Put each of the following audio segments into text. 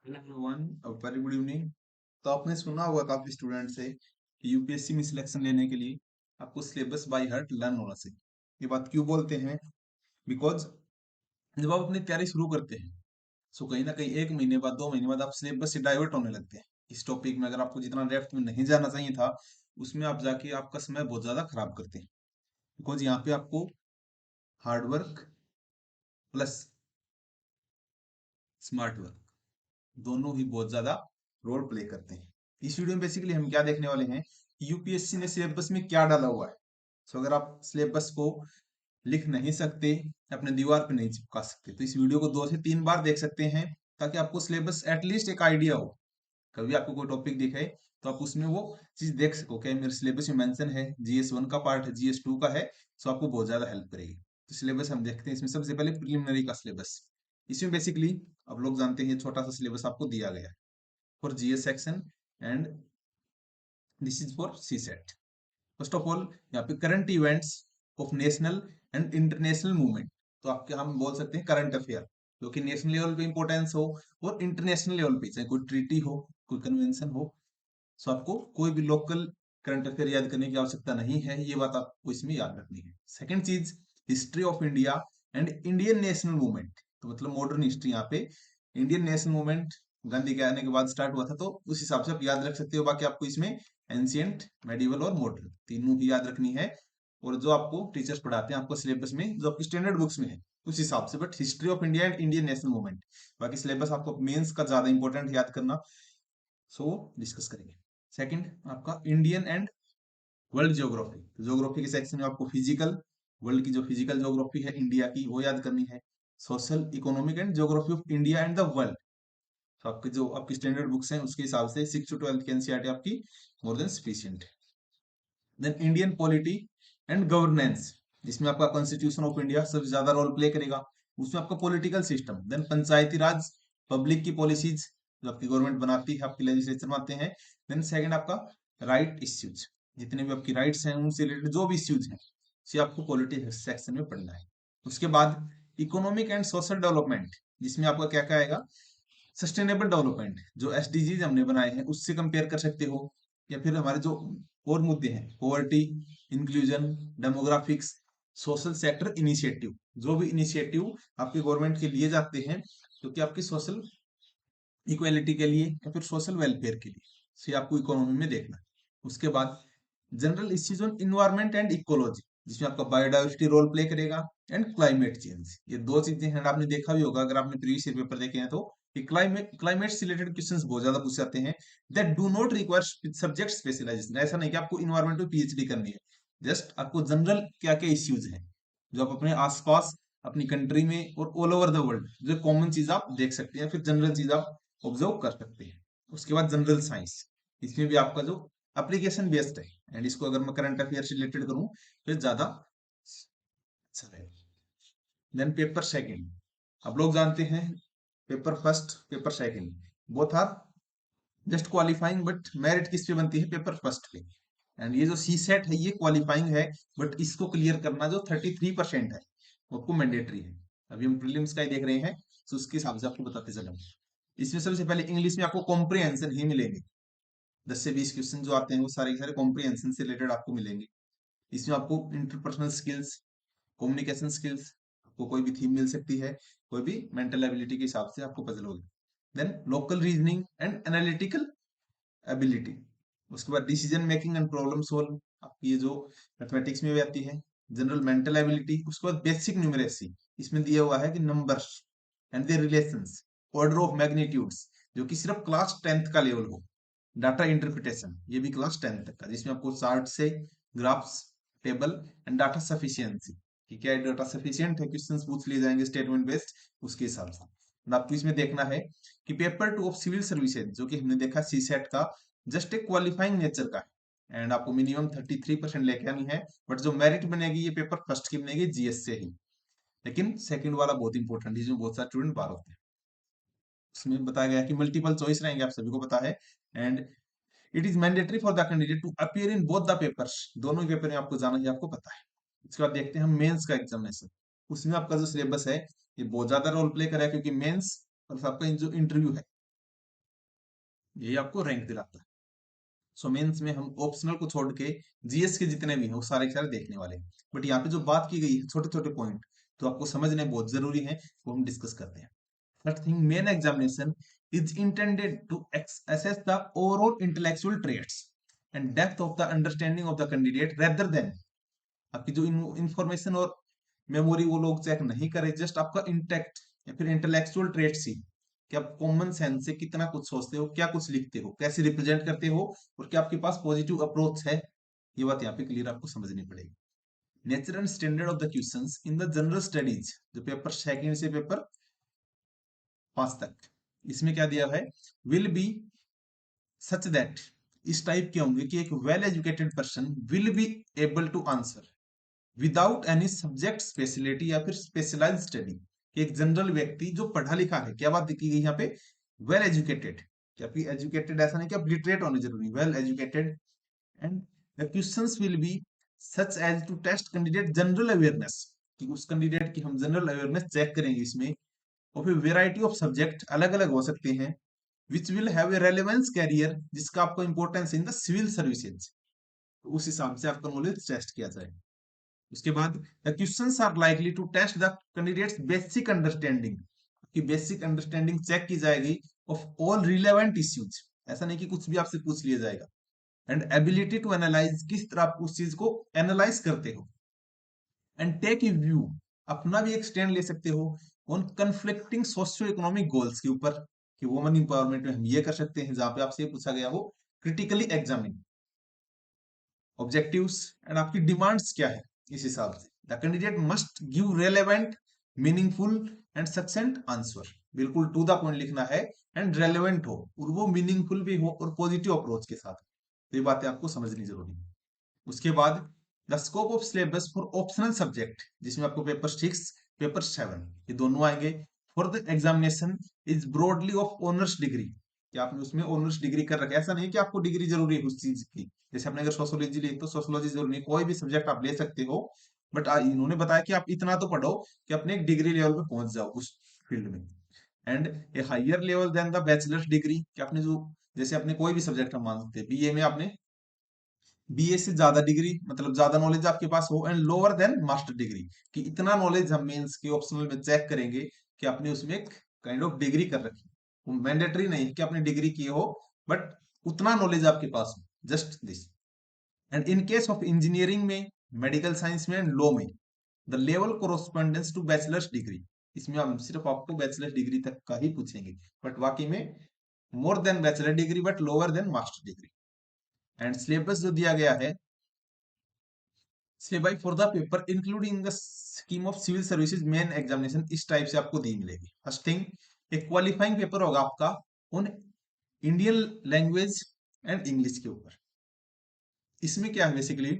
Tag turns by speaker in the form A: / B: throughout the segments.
A: Hello everyone, very good evening. तो आपने सुना होगा काफी स्टूडेंट से कि यूपीएससी में सिलेक्शन लेने के लिए आपको सिलेबस बाय हार्ट लर्न होना चाहिए। ये बात क्यों बोलते हैं? बिकॉज जब आप अपनी तैयारी शुरू करते हैं, सो कहीं ना कहीं 1 महीने बाद 2 महीने बाद आप सिलेबस से डाइवर्ट होने लगते हैं। इस टॉपिक में अगर आपको जितना डेप्थ में नहीं जाना चाहिए था, उसमें आप जाके आपका समय बहुत ज्यादा खराब करते हैं। बिकॉज यहाँ पे आपको हार्डवर्क प्लस स्मार्ट वर्क दोनों ही बहुत ज्यादा रोल प्ले करते हैं। इस वीडियो में बेसिकली हम क्या देखने वाले हैं, यूपीएससी ने सिलेबस में क्या डाला हुआ है। सो अगर आप सिलेबस को लिख नहीं सकते, अपने दीवार पे नहीं चिपका सकते, तो इस वीडियो को 2 से 3 बार देख सकते हैं, ताकि आपको सिलेबस एटलीस्ट एक आइडिया हो। कभी आपको कोई टॉपिक दिखे तो आप उसमें वो चीज देख सको कि मेरे सिलेबस में मेंशन है, जीएस 1 का पार्ट है, जीएस 2 का है। सो आपको बहुत ज्यादा हेल्प करेगी। तो सिलेबस हम देखते हैं। इसमें सबसे पहले प्रिलिमिनरी का सिलेबस। इसमें बेसिकली आप लोग जानते हैं, छोटा सा सिलेबस आपको दिया गया है for GS section, and this is for CSAT. First of all, यहाँ पे current events of national and international movement. तो आपके हम बोल सकते हैं करंट अफेयर, जो कि नेशनल लेवल पे इंपॉर्टेंस हो और इंटरनेशनल लेवल पे, चाहे कोई ट्रीटी हो, कोई कन्वेंशन हो। सो आपको कोई भी लोकल करंट अफेयर याद करने की आवश्यकता नहीं है, ये बात आपको इसमें याद रखनी है। सेकंड चीज, history of India and Indian national movement. तो मतलब मॉडर्न हिस्ट्री, यहाँ पे इंडियन नेशनल मूवमेंट गांधी के आने के बाद स्टार्ट हुआ था, तो उस हिसाब से आप याद रख सकते हो। बाकी आपको इसमें एंशियंट, मेडिवल और मॉडर्न तीनों ही याद रखनी है। और जो आपको टीचर्स पढ़ाते हैं आपको सिलेबस में, जो आपकी स्टैंडर्ड बुक्स में है, उस हिसाब से। But history of India and Indian national movement, बाकी सिलेबस आपको मेंस का ज्यादा इंपॉर्टेंट याद करना। सो डिस्कस करेंगे। सेकंड, आपका Indian and world geography. Geography के सेक्शन में आपको फिजिकल, वर्ल्ड की जो फिजिकल ज्योग्राफी है इंडिया की, वो याद करनी है। Social, economic and geography of India and the world. तो आपके जो आपकी स्टैंडर्ड बुक्स हैं उसके हिसाब से 6 to 12 की एनसीईआरटी आपकी more than sufficient. Then Indian polity and governance, जिसमें आपका कॉन्स्टिट्यूशन ऑफ इंडिया सबसे ज्यादा रोल प्ले करेगा। उसमें आपका पॉलिटिकल सिस्टम, देन पंचायती राज, पब्लिक की पॉलिसीज जो आपकी गवर्नमेंट बनाती है, आपकी लेजिस्लेचर बनाते हैं। देन सेकंड आपका राइट इश्यूज, जितने भी आपकी राइट्स हैं उनसे रिलेटेड जो भी इश्यूज हैं, से आपको पॉलिटी सेक्शन में पढ़ना है। उसके बाद इकोनॉमिक एंड सोशल डेवलपमेंट, जिसमें आपका क्या क्या आएगा, सस्टेनेबल डेवलपमेंट, जो एसडीजीज हमने बनाए हैं उससे कंपेयर कर सकते हो। या फिर हमारे जो और मुद्दे हैं, poverty, inclusion, demographics, social sector initiative, जो भी इनिशिएटिव आपके गवर्नमेंट के लिए जाते हैं, जो कि आपकी सोशल इक्वेलिटी के लिए या फिर सोशल वेलफेयर के लिए, से आपको इकोनॉमी में देखना है। उसके बाद general issues on environment and ecology, जिसमें आपका बायोडाइवर्सिटी रोल प्ले करेगा, एंड क्लाइमेट चेंज। ये दो चीजें हैं, आपने देखा भी होगा अगर आपने प्रीवियस ईयर पेपर देखे हैं तो, कि क्लाइमेट से रिलेटेड क्वेश्चंस बहुत ज्यादा पूछ जाते हैं, that do not require subject specialisation. ऐसा नहीं कि आपको इन्वायरमेंट में पीएचडी करनी है, जस्ट आपको जनरल क्या क्या इश्यूज हैं जो आप अपने आसपास, अपनी कंट्री में और ऑल ओवर द वर्ल्ड, जो कॉमन चीज आप देख सकते हैं, फिर जनरल चीज आप ऑब्जर्व कर सकते हैं। उसके बाद जनरल साइंस, इसमें भी आपका जो एप्लीकेशन बेस्ड है, एंड इसको अगर मैं करंट अफेयर से रिलेटेड करूं तो ज्यादा अच्छा रहेगा। देन पेपर सेकंड, आप लोग जानते हैं, paper first, paper second, both are just qualifying, but merit किस पे बनती है, पेपर फर्स्ट पे। एंड ये जो सी सेट है ये क्वालिफाइंग है, बट इसको क्लियर करना जो 33% है, वो आपको मैंडेटरी है। अभी हम प्रीलिम्स का ही देख रहे हैं, तो उसके हिसाब से आपको बताते चलो। इसमें सबसे पहले इंग्लिश में आपको कॉम्प्रिहेंशन ही मिलेंगे। 10 से 20 क्वेश्चन जो आते हैं वो सारे के सारे कॉम्प्रिहेंशन से रिलेटेड आपको मिलेंगे। इसमें आपको इंटरपर्सनल स्किल्स, कम्युनिकेशन स्किल्स, आपको कोई भी थीम मिल सकती है, कोई भी मेंटल एबिलिटी के हिसाब से आपको पजल होगी। Then logical reasoning and analytical ability. उसके बाद decision making and problem solve, आपकी ये जो मैथमेटिक्स में भी आती है। जनरल मेंटल एबिलिटी, उसके बाद बेसिक न्यूमरेसी, इसमें दिया हुआ है कि numbers and their relations, order of magnitudes, जो कि सिर्फ क्लास 10th का लेवल हो। डाटा इंटरप्रिटेशन, ये भी क्लास 10th तक का, जिसमें आपको चार्ट से, graphs, table and data sufficiency, कि क्या डाटा सफिशियंट है, क्वेश्चंस पूछ लिए जाएंगे स्टेटमेंट बेस्ड, उसके हिसाब से। और आपको इसमें देखना है कि पेपर 2 ऑफ सिविल सर्विसेज, जो कि हमने देखा सी सेट का, जस्ट एक क्वालिफाइंग नेचर का है, एंड आपको मिनिमम 33% लेके आनी है। बट जो मेरिट बनेगी ये पेपर फर्स्ट की बनेगी जीएस से ही, लेकिन सेकंड वाला बहुत इंपॉर्टेंट है, जिसमें बहुत सारे स्टूडेंट बाहर होते हैं। उसमें बताया गया कि मल्टीपल चॉइस रहेंगे, आप सभी को पता है। And it is mandatory for the candidate to appear in both the papers, दोनों ही पेपर में आपको जाना है, आपको पता है। इसके बाद देखते हैं हम मेंस का एग्जामिनेशन। उसमें आपका जो सिलेबस है ये बहुत ज्यादा रोल प्ले करा है, क्योंकि मेंस और आपका जो इंटरव्यू है यही आपको रैंक दिलाता है। सो मेंस में हम ऑप्शनल को छोड़ के जीएस के जितने भी हैं वो सारे के सारे देखने वाले हैं। बट यहाँ पे जो बात की गई है छोटे छोटे पॉइंट तो आपको समझने बहुत जरूरी है, वो हम डिस्कस करते हैं। First thing, main examination is intended to assess the overall intellectual traits and depth of the understanding of the candidate rather than आपकी जो इंफॉर्मेशन और मेमोरी वो लोग चेक नहीं करे, जस्ट आपका इंटेक्ट या फिर इंटेलेक्चुअल ट्रेट्स ही, कि आप कॉमन सेंस से कितना कुछ सोचते हो, क्या कुछ लिखते हो, कैसे रिप्रेजेंट करते हो, और क्या आपके पास पॉजिटिव अप्रोच है। ये बात यहाँ पे क्लियर आपको समझनी पड़ेगी। Nature and standard of the questions in the general studies, जो पेपर सेकंड से पेपर 5 तक, इसमें क्या दिया है, विल बी सच दैट, इस टाइप के होंगे कि एक well educated person will be able to answer without any subject speciality या फिर स्पेशलाइज स्टडी। एक जनरल व्यक्ति जो पढ़ा लिखा है, क्या बात की गई यहाँ पे, वेल एजुकेटेड, क्या आपकी एजुकेटेड ऐसा नहीं कि आप लिटरेट होने जरूरी, well educated, and the questions will be such as to test candidate general awareness, कि उस कैंडिडेट की हम जनरल अवेयरनेस चेक करेंगे इसमें। और फिर वेराइटी ऑफ सब्जेक्ट अलग अलग हो सकते हैं, which will have a relevance career, जिसका आपको importance in the civil services, उस हिसाब से आपका नॉलेज टेस्ट किया जाए। उसके बाद the questions are likely to test the candidates basic understanding, कि बेसिक अंडरस्टैंडिंग चेक की जाएगी ऑफ ऑल रिलेवेंट इश्यूज, ऐसा नहीं कि कुछ भी आपसे पूछ लिया जाएगा। एंड एबिलिटी टू एनालाइज, किस तरह आप उस चीज को एनालाइज करते हो। एंड टेक ए व्यू, अपना भी एक स्टैंड ले सकते हो on conflicting socio economic goals के ऊपर, कि वुमन इंपावरमेंट में हम ये कर सकते हैं, जहां पे आपसे पूछा गया हो क्रिटिकली एग्जामिन ऑब्जेक्टिव्स एंड आपकी डिमांड्स क्या है। इस हिसाब से the candidate must give relevant, meaningful and सक्सेंट answer, बिल्कुल टू द पॉइंट लिखना है, एंड रेलेवेंट हो और वो मीनिंगफुल भी हो और पॉजिटिव अप्रोच के साथ। तो ये बातें आपको समझनी जरूरी है। उसके बाद the scope of syllabus for optional subject, जिसमें आपको पेपर 6 पेपर 7 ये दोनों आएंगे। For the examination is broadly of honours degree, कि आपने उसमें ऑनर्स डिग्री कर रखा है, ऐसा नहीं कि आपको डिग्री जरूरी है उस चीज की। जैसे आपने अगर सोशोलॉजी ली तो सोशोलॉजी जरूरी नहीं, कोई भी सब्जेक्ट आप ले सकते हो। बट इन्होंने बताया कि आप इतना तो पढ़ो कि अपने एक डिग्री लेवल पे पहुंच जाओ उस फील्ड में। And a higher level then the bachelors degree, कि आपने जो, जैसे अपने कोई भी सब्जेक्ट हम मान सकते हैं बीए में आपने बीए से ज्यादा डिग्री, मतलब ज्यादा नॉलेज आपके पास हो, and lower than master degree, कि इतना नॉलेज हम मेंस के ऑप्शनल में चेक करेंगे कि आपने उसमें एक काइंड ऑफ डिग्री कर रखी। वो मैंडेटरी नहीं है कि आपने डिग्री की हो, बट उतना नॉलेज आपके पास हो, just this. And in case of engineering में, मेडिकल साइंस में एंड लॉ में, the level correspondence to bachelors degree, इसमें हम सिर्फ आपको बैचलर डिग्री तक का ही पूछेंगे, बट बाकी में more than bachelor degree but lower than master degree. And syllabus जो दिया गया है, syllabus for the paper including the scheme of civil services main examination, इस टाइप से आपको दी मिलेगी। फर्स्ट थिंग, एक क्वालिफाइंग पेपर होगा आपका उन इंडियन लैंग्वेज एंड इंग्लिश के ऊपर। इसमें क्या है बेसिकली,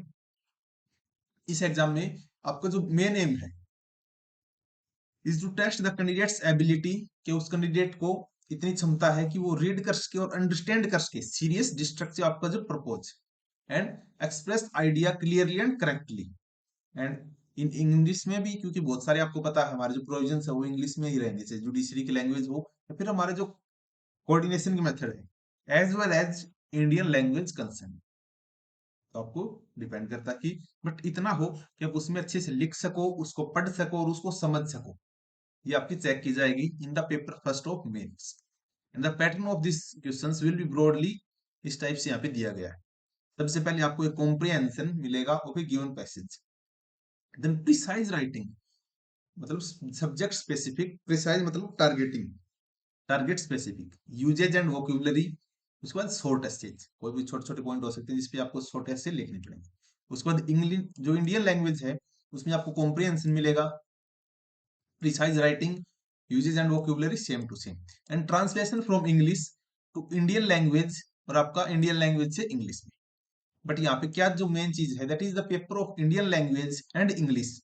A: इस एग्जाम में आपका जो मेन एम है is to test the candidates ability, कि उस कैंडिडेट को इतनी क्षमता है कि वो रीड कर सके और अंडरस्टैंड कर सके सीरियस डिस्ट्रक्टिव आपका जो propose, and express idea clearly and correctly. And in English में भी, क्योंकि बहुत सारे आपको पता है हमारे जो प्रोविजन है वो इंग्लिश में ही रहेंगे, चाहे जुडिशरी की लैंग्वेज हो या फिर हमारे जो कोऑर्डिनेशन की मेथड है, as well as Indian language concern. तो आपको डिपेंड करता है कि, बट इतना हो कि आप उसमें अच्छे से लिख सको, उसको पढ़ सको और उसको समझ सको। ये आपकी चेक की जाएगी in the paper first of mains. And the pattern of this questions will be broadly, इस टाइप से यहाँ पे दिया गया है। सबसे पहले आपको एक कॉम्प्रिहेंशन मिलेगा of a given passage, then precise writing, मतलब सब्जेक्ट स्पेसिफिक, प्रिसाइज मतलब targeting, target specific, usage and vocabulary. उसके बाद शॉर्ट एसेज, कोई भी छोटे छोटे पॉइंट हो सकते हैं जिसपे आपको शॉर्ट एसेज लिखने पड़ेंगे। उसके बाद इंग्लिश जो इंडियन लैंग्वेज है उसमें आपको कॉम्प्रिहेंशन मिलेगा, precise writing, usage and vocabulary same to same, and translation from English to Indian language, और आपका इंडियन लैंग्वेज से इंग्लिश में। बट यहाँ पे क्या जो मेन चीज है, that is the paper of Indian language and English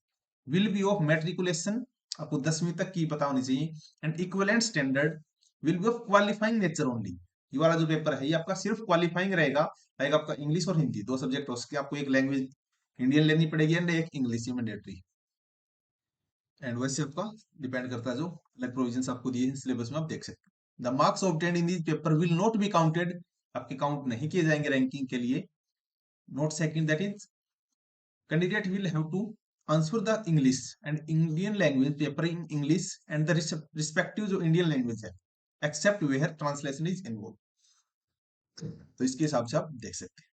A: will be of matriculation, आपको 10वीं तक की पता होनी चाहिए, and equivalent standard will be of qualifying nature only. ये वाला जो पेपर है ये आपका सिर्फ क्वालिफाइंग रहेगा, लाइक आपका इंग्लिश और हिंदी दो सब्जेक्ट हो सके, आपको एक लैंग्वेज इंडियन लेनी पड़ेगी एंड एक इंग्लिश मैंडेटरी। एंड वैसे आपका डिपेंड करता है जो अलग प्रोविजंस आपको दिए हैं सिलेबस में, आप देख सकते हैं। The marks obtained in this paper will not be counted, आपके काउंट नहीं किए जाएंगे रैंकिंग के लिए। Note second, that is candidate will have to answer the English and Indian language paper in English and the respective जो Indian language है, except where translation is involved। तो इसके हिसाब से आप देख सकते हैं,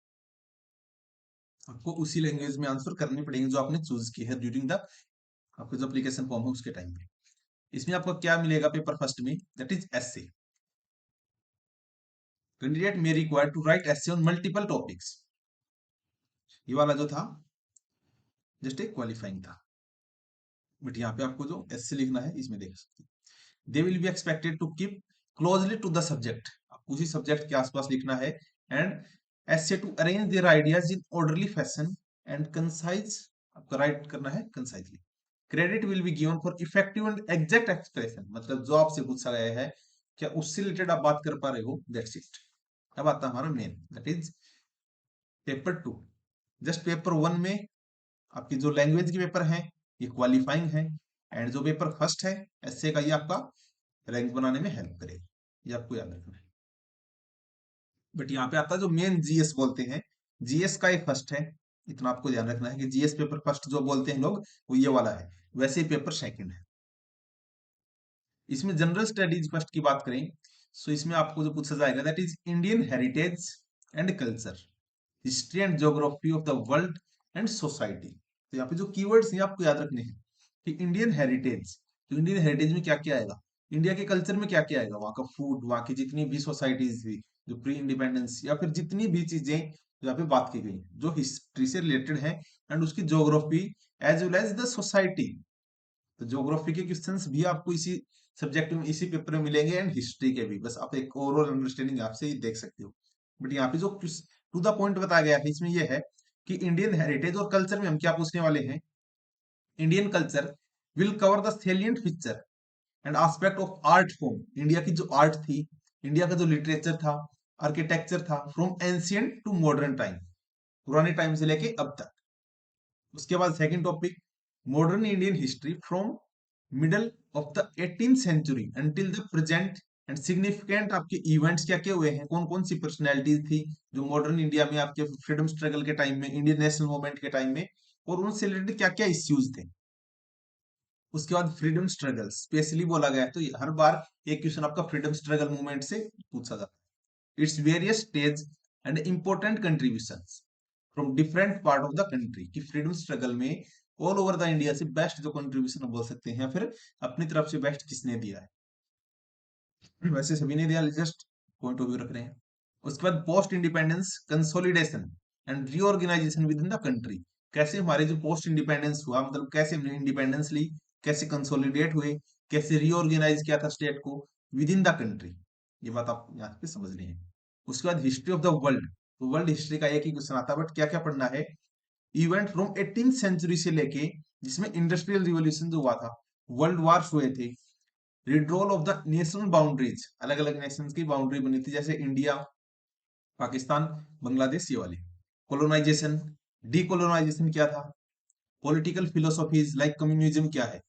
A: आपको उसी लैंग्वेज में आंसर करनी पड़ेगी जो आपने चूज की है ड्यूरिंग द आपको जो एप्लीकेशन फॉर्म है उसके टाइम पे। इसमें आपको क्या मिलेगा पेपर फर्स्ट में, that is essay. Candidate may require to write essay on multiple topics, ये वाला जो था जस्ट एक क्वालिफाइंग था, बट यहाँ पे आपको जो एसे लिखना है इसमें देख सकते हैं। They will be expected to keep closely to the subject, आपको उसी सब्जेक्ट के आसपास लिखना है। एंड ऐसे to arrange their ideas in orderly fashion and concise, आपको राइट करना है concisely. Credit will be given for effective and exact expression, मतलब जो आपसे पूछा गया है क्या उससे रिलेटेड आप बात कर पा रहे हो, दैट्स इट। अब आता है हमारा main, that is paper 2। Just paper 1 में आपकी जो लैंग्वेज के पेपर हैं ये क्वालिफाइंग है, एंड जो पेपर फर्स्ट है ऐसे का ये आपका रैंक बनाने में हेल्प करेगा, ये आपको याद रखना है। बट यहाँ पे आता है जो मेन जीएस बोलते हैं, जीएस का एक फर्स्ट है, इतना आपको ध्यान रखना है कि जीएस पेपर फर्स्ट जो बोलते हैं लोग वो ये वाला है, वैसे ही पेपर सेकंड है। इसमें जनरल स्टडीज फर्स्ट की बात करें सो इसमें आपको जो पूछा जाएगा that is Indian heritage and culture, history and geography of the world and society. तो यहाँ पे जो कीवर्ड्स हैं आपको याद रखने हैं कि इंडियन हेरिटेज, तो इंडियन हेरिटेज में क्या क्या आएगा, इंडिया के कल्चर में क्या क्या आएगा, वहाँ का फूड, वहाँ की जितनी भी सोसाइटीज थी जो प्री इंडिपेंडेंस या फिर जितनी भी चीजें जो यहाँ पे बात की गई जो हिस्ट्री से रिलेटेड है, एंड उसकी geography as well as the society. तो ज्योग्राफी के क्वेश्चंस भी आपको इसी सब्जेक्ट में इसी पेपर में मिलेंगे, एंड हिस्ट्री के भी, बस आप एक ओवरऑल अंडरस्टैंडिंग आपसे ही देख सकते हो। बट यहाँ पे जो टू द पॉइंट बताया गया है इसमें यह है कि इंडियन हेरिटेज और कल्चर में हम क्या पूछने वाले हैं, Indian culture will cover the salient feature and aspect of art form, India की जो आर्ट थी, इंडिया का जो लिटरेचर था, आर्किटेक्चर था, from ancient to modern time, पुराने टाइम से लेके अब तक। उसके बाद second topic modern Indian history from middle of the 18th century until the present, and significant आपके इवेंट्स क्या क्या हुए हैं, कौन कौन सी पर्सनैलिटीज थी जो मॉडर्न इंडिया में आपके फ्रीडम स्ट्रगल के टाइम में, इंडियन नेशनल मूवमेंट के टाइम में, और उनसे रिलेटेड क्या क्या इश्यूज थे। उसके बाद फ्रीडम स्ट्रगल स्पेशली बोला गया है, तो हर बार एक क्वेश्चन आपका फ्रीडम स्ट्रगल मूवमेंट से पूछा जाता है। Its various stage and important contributions from different part of the country, कि फ्रीडम स्ट्रगल में ऑल ओवर द इंडिया से बेस्ट जो कंट्रीब्यूशन बोल सकते हैं, या फिर अपनी तरफ से बेस्ट किसने दिया है, वैसे सभी ने दिया, जस्ट पॉइंट ऑफ व्यू रख रहे हैं। उसके बाद post independence consolidation and reorganisation within the country, कैसे हमारे जो पोस्ट इंडिपेंडेंस हुआ, मतलब कैसे हमने इंडिपेंडेंस ली, कैसे कंसोलिडेट हुए, कैसे रीऑर्गेनाइज किया था स्टेट को विद इन द कंट्री, ये बात आप यहाँ पे समझनी है। उसके बाद हिस्ट्री ऑफ द वर्ल्ड, तो वर्ल्ड हिस्ट्री का एक ही क्वेश्चन आता है, बट क्या क्या पढ़ना है, इवेंट फ्रॉम 18th सेंचुरी से लेके, जिसमें इंडस्ट्रियल रिवॉल्यूशन जो हुआ था, वर्ल्ड वार्स हुए थे, रिड्रॉल ऑफ द नेशनल बाउंड्रीज, अलग अलग नेशन की बाउंड्री बनी थी जैसे इंडिया, पाकिस्तान, बांग्लादेश, ये वाले। कोलोनाइजेशन, डीकोलोनाइजेशन क्या था, पॉलिटिकल फिलोसॉफीज लाइक कम्युनिज्म क्या है,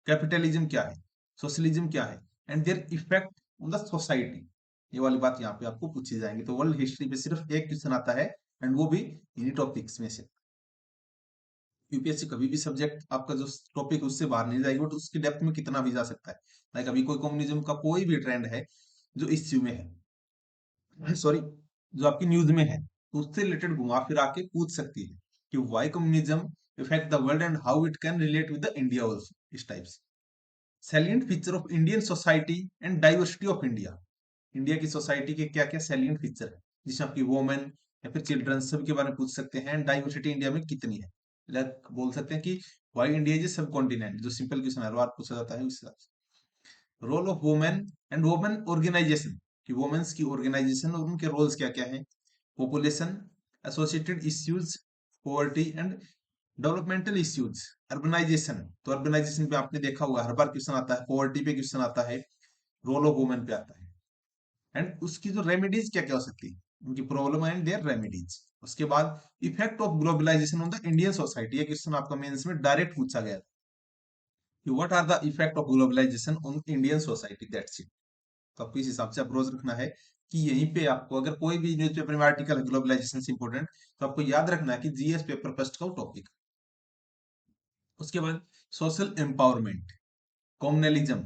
A: कैपिटलिज्म क्या है, सोशलिज्म क्या है, and their effect on the society, ये वाली बात यहाँ पे आपको पूछी जाएंगी। तो वर्ल्ड हिस्ट्री पे सिर्फ एक क्वेश्चन आता है, एंड वो भी इन्हीं टॉपिक्स में से। यूपीएससी कभी भी सब्जेक्ट आपका जो टॉपिक उससे बाहर नहीं जाएगी, बट उसकी डेप्थ में कितना भी जा सकता है। लाइक अभी कोई कम्युनिज्म का कोई भी ट्रेंड है जो इश्यू में है, सॉरी, जो आपकी न्यूज में है, तो उससे रिलेटेड घुमा फिरा के पूछ सकती है कि why communism effect the world and how it can relate with the India also, इस टाइप से। Salient feature of Indian society and diversity of India, India की सोसाइटी के क्या क्या सैलिएंट फीचर है, जिसमें आपकी वोमेन या फिर चिल्ड्रन सब के बारे में पूछ सकते हैं, एंड डाइवर्सिटी इंडिया में कितनी है, लाइक बोल सकते हैं कि why India is subcontinent, जो सिंपल क्वेश्चन है बार पूछा जाता है उस हिसाब से। Role of women and women organisation, कि वुमेन्स की ऑर्गेनाइजेशन और उनके रोल्स क्या क्या है, population, associated issues, poverty and developmental issues, urbanisation, तो अर्बनाइजेशन पे आपने देखा होगा हर बार क्वेश्चन आता है, पॉवर्टी पे क्वेश्चन आता है, रोल ऑफ वुमेन पे आता है, एंड उसकी जो रेमेडीज क्या क्या हो सकती है, उनकी प्रॉब्लम एंड देयर रेमेडीज। उसके बाद effect of globalisation on the Indian society, ये क्वेश्चन आपका मेंस में डायरेक्ट पूछा गया कि what are the effect of globalisation on Indian society, that's it. तो आपको इस हिसाब से अप्रोच रखना है कि यहीं पे आपको अगर कोई भी न्यूज़पेपर में आर्टिकल है ग्लोबलाइजेशन से इंपॉर्टेंट, तो आपको याद रखना है कि जीएस पेपर फर्स्ट का टॉपिक। उसके बाद सोशल एम्पावरमेंट, कॉम्युनलिज्म,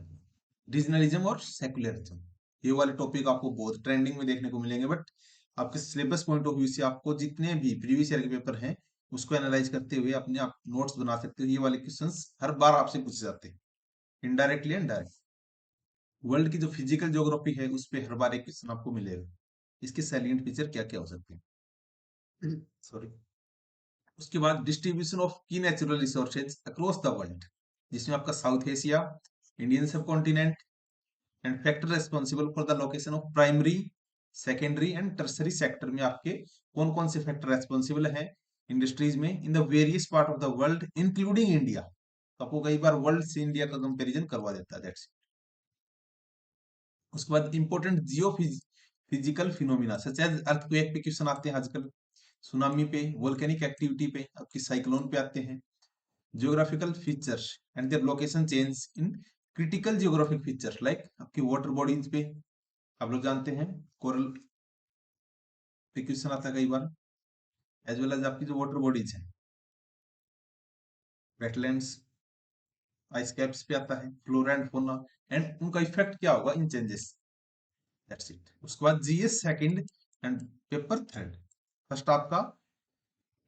A: रीजनलिज्म और सेकुलरिज्म, ये वाले टॉपिक आपको बहुत ट्रेंडिंग में देखने को मिलेंगे। बट आपके सिलेबस पॉइंट ऑफ व्यू से आपको जितने भी प्रीवियस ईयर के पेपर हैं उसको एनालाइज करते हुए अपने आप नोट्स बना सकते हो। ये वाले क्वेश्चंस हर बार आपसे पूछे जाते हैं, इनडायरेक्टली एंड डायरेक्ट। वर्ल्ड की जो फिजिकल ज्योग्राफी है उस पर हर बार एक क्वेश्चन आपको मिलेगा, इसके सैलिएंट फीचर क्या क्या हो सकते हैं। सॉरी। उसके बाद डिस्ट्रीब्यूशन ऑफ की natural resources across the world, जिसमें आपका साउथ एशिया, इंडियन सब continent and factor responsible for the location of primary, secondary and tertiary sector में आपके कौन कौन से फैक्टर रेस्पॉन्सिबल हैं इंडस्ट्रीज में in the various part of the world including India. तो आपको कई बार वर्ल्ड से इंडिया का कंपैरिजन करवा देता है, दैट्स। उसके बाद important geophysical phenomena such as earthquake पे क्वेश्चन आते हैं आजकल, सुनामी पे, वोल्केनिक एक्टिविटी पे, आपकी साइक्लोन पे आते हैं। Geographical features and their location change in critical geographic features like आपकी वाटर बॉडीज पे, आप लोग जानते हैं कोरल पे क्वेश्चन आता है कई बार, एज वेल एज आपकी जो वाटर बॉडीज है, वेटलैंड्स, आइस कैप्स पे आता है, फ्लोरा एंड फौना एंड उनका इफेक्ट क्या होगा इन चेंजेस, दैट्स इट। उसके बाद GS second and paper third, first आपका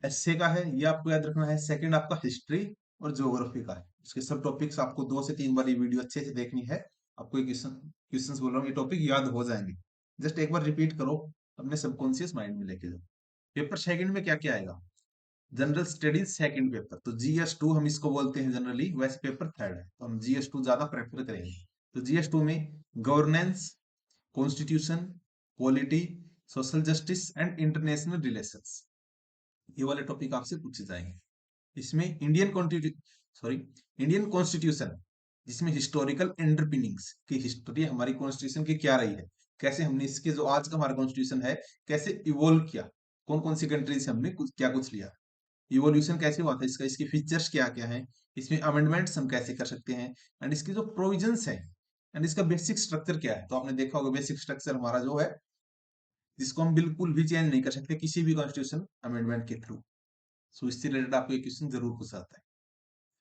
A: एसए का है, ये आपको याद रखना है। सेकंड आपका हिस्ट्री और ज्योग्राफी का है। इसके सब टॉपिक्स आपको 2 से 3 बार ये वीडियो अच्छे से देखनी है। आपको ये क्वेश्चंस बोल रहा हूँ, ये टॉपिक याद हो जाएंगे। जस्ट एक बार रिपीट करो, अपने सबकॉन्शियस माइंड में लेके जाओ। पेपर सेकंड में क्या क्या आएगा, जनरल स्टडीज सेकंड पेपर, तो जीएस 2 हम इसको बोलते हैं जनरली, वैसे पेपर थर्ड है तो हम जीएस 2 ज्यादा प्रेफर करेंगे। तो जीएस 2 में governance, constitution, polity, social justice and international relations, ये वाले टॉपिक आपसे पूछे जाएंगे। इसमें इंडियन कॉन्स्टिट्यूशन, जिसमें हिस्टोरिकल अंडरपिनिंग्स की हिस्ट्री हमारी कॉन्स्टिट्यूशन की क्या रही है, कैसे हमने इसके जो आज का हमारा कॉन्स्टिट्यूशन है कैसे इवोल्व किया, कौन कौन सी कंट्री से हमने क्या कुछ लिया, इवोल्यूशन कैसे हुआ था इसका, इसके फीचर्स क्या क्या हैं, इसमें अमेंडमेंट्स हम कैसे कर सकते हैं, एंड इसके जो प्रोविजंस है एंड इसका बेसिक स्ट्रक्चर क्या है। तो आपने देखा होगा बेसिक स्ट्रक्चर हमारा जो है, जिसको हम बिल्कुल भी चेंज नहीं कर सकते किसी भी कॉन्स्टिट्यूशन अमेंडमेंट के थ्रू। सो इससे रिलेटेड आपको एक क्वेश्चन जरूर पूछा जाता है।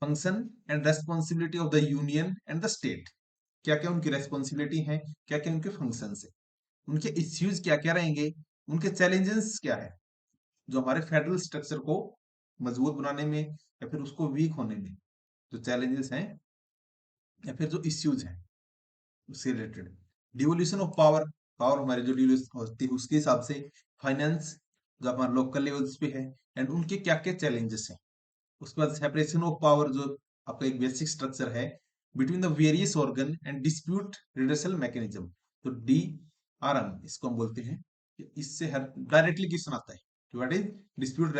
A: Function and responsibility of the union and the state, क्या क्या उनकी रेस्पॉन्सिबिलिटी है, क्या क्या उनके फंक्शन है, उनके इश्यूज क्या क्या रहेंगे, उनके चैलेंजेस क्या है, जो हमारे फेडरल स्ट्रक्चर को मजबूत बनाने में या फिर उसको वीक होने में जो चैलेंजेस हैं या फिर जो इश्यूज हैं उससे related. Devolution of power, power हमारी जो डिवोल्यूशन होती है उसके हिसाब से। फाइनेंस जो हमारे लोकल लेवल्स पे है एंड उनके क्या क्या चैलेंजेस हैं। उसके बाद सेपरेशन ऑफ पावर, जो आपका एक बेसिक स्ट्रक्चर है between the various organ and dispute redressal mechanism, तो DRM इसको हम बोलते हैं। इससे हर डायरेक्टली क्वेश्चन आता है कि what is dispute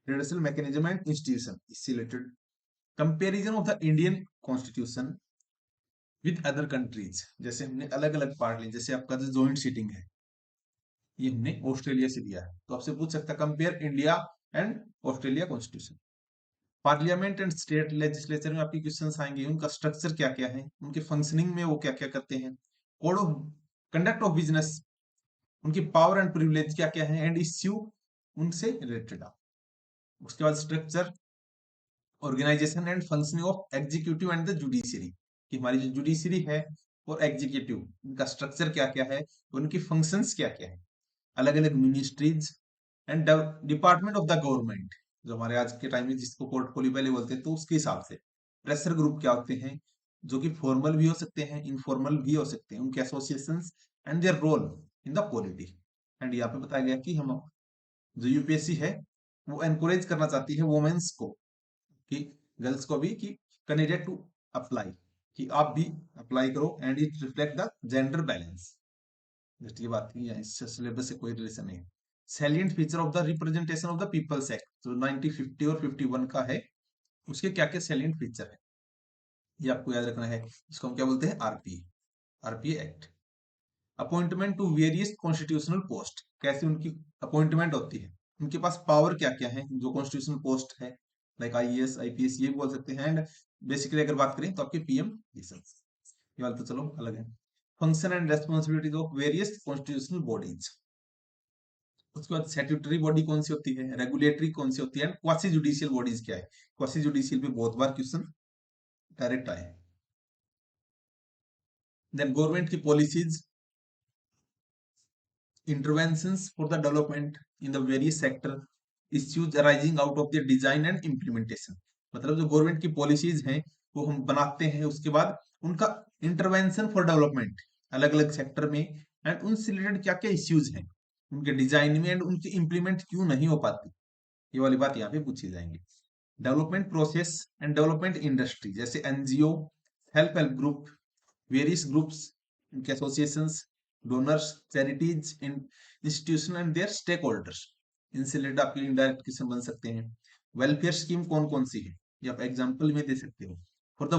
A: redressal mechanism and institution, इससे related. Comparison of the Indian constitution with other countries, जैसे हमने अलग अलग पार्ट लिए, जैसे आपका जो जॉइंट सीटिंग है ये हमने ऑस्ट्रेलिया से लिया है, तो आपसे पूछ सकता है compare India and Australia constitution. Parliament and state legislature में आपके क्वेश्चंस आएंगे, उनका स्ट्रक्चर क्या क्या है, उनके फंक्शनिंग में वो क्या क्या करते हैं, code of conduct of business, उनकी पावर एंड प्रिविलेज क्या क्या है एंड इश्यू उनसे रिलेटेड। उसके बाद structure, organisation and functioning of executive and the judiciary, कि हमारी जो जुडिशियरी है और एग्जीक्यूटिव, उनका स्ट्रक्चर क्या क्या है, उनकी फंक्शंस क्या क्या है, अलग अलग ministries and department of the government, जो हमारे आज के टाइम में जिसको पोर्टफोलियो पहले बोलते हैं, तो उसके हिसाब से प्रेशर ग्रुप क्या होते हैं, जो कि फॉर्मल भी हो सकते हैं इनफॉर्मल भी हो सकते हैं, उनके associations and their role in the polity. And यहाँ पे बताया गया कि हम जो यूपीएससी है वो एनकरेज करना चाहती है वुमेन्स को, कि गर्ल्स को भी, कि कैंडिडेट टू अप्लाई, कि आप भी अप्लाई करो and it reflect the gender balance. Just ये बात की है, इससे सिलेबस से कोई रिलेशन नहीं है। Salient feature of the representation of the people's act, जो 1950 और 51 का है, उसके क्या क्या सैलिएंट फीचर है ये आपको याद रखना है। इसको हम क्या बोलते हैं, RPA act. Appointment to various constitutional post, कैसे उनकी अपॉइंटमेंट होती है, उनके पास पावर क्या क्या है जो कॉन्स्टिट्यूशनल पोस्ट है, लाइक आईएएस आईपीएस ये बोल सकते हैं। एंड बेसिकली अगर बात करें तो आपके पीएम, ये वाला तो चलो अलग है। Function and responsibilities of various constitutional bodies. उसके बाद स्टैट्यूटरी बॉडी कौन सी होती है, रेगुलेटरी कौन सी होती है, एंड क्वासी जुडिशियल बॉडीज क्या है। क्वासी जुडिशियल पे बहुत बार क्वेश्चन डायरेक्ट आए। देन गवर्नमेंट की policies, interventions for the development in the various sector, issues arising out of the design and implementation। मतलब जो गवर्नमेंट की पॉलिसीज हैं वो हम बनाते हैं, उसके बाद उनका इंटरवेंशन फॉर डेवलपमेंट अलग अलग सेक्टर में, एंड उनसे रिलेटेड क्या क्या इश्यूज हैं उनके डिजाइन में, एंड उनकी इंप्लीमेंट क्यों नहीं हो पाती, ये वाली बात यहाँ पे पूछी जाएंगी। Development process and development industry, जैसे NGO, help group, various groups, इनके associations, donors, charities, institution and their stakeholders, इनसे रिलेटेड आपके इनडायरेक्ट क्वेश्चन बन सकते हैं। वेलफेयर स्कीम कौन कौन सी है, ये आप एग्जांपल में दे सकते हो। For the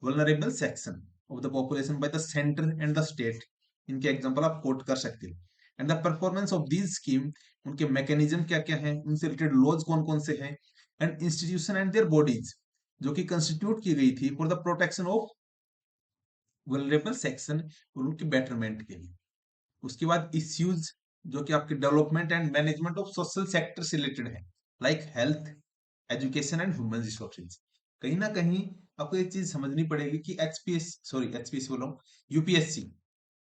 A: vulnerable section of the population by the centre and the state, इनके एग्जांपल आप कोट कर सकते हो। And the performance of these scheme, उनके मैकेनिज्म क्या क्या है, उनसे रिलेटेड लॉज कौन कौन से हैं, and institution and their bodies जो कि कंस्टिट्यूट की गई थी for the protection of vulnerable section और उनके बेटरमेंट के लिए। उसके बाद इश्यूज जो कि आपके development and management of social sector से रिलेटेड है, like health, education and human resources. कहीं ना कहीं आपको ये चीज समझनी पड़ेगी कि एचपीएस बोल रहा हूँ, यूपीएससी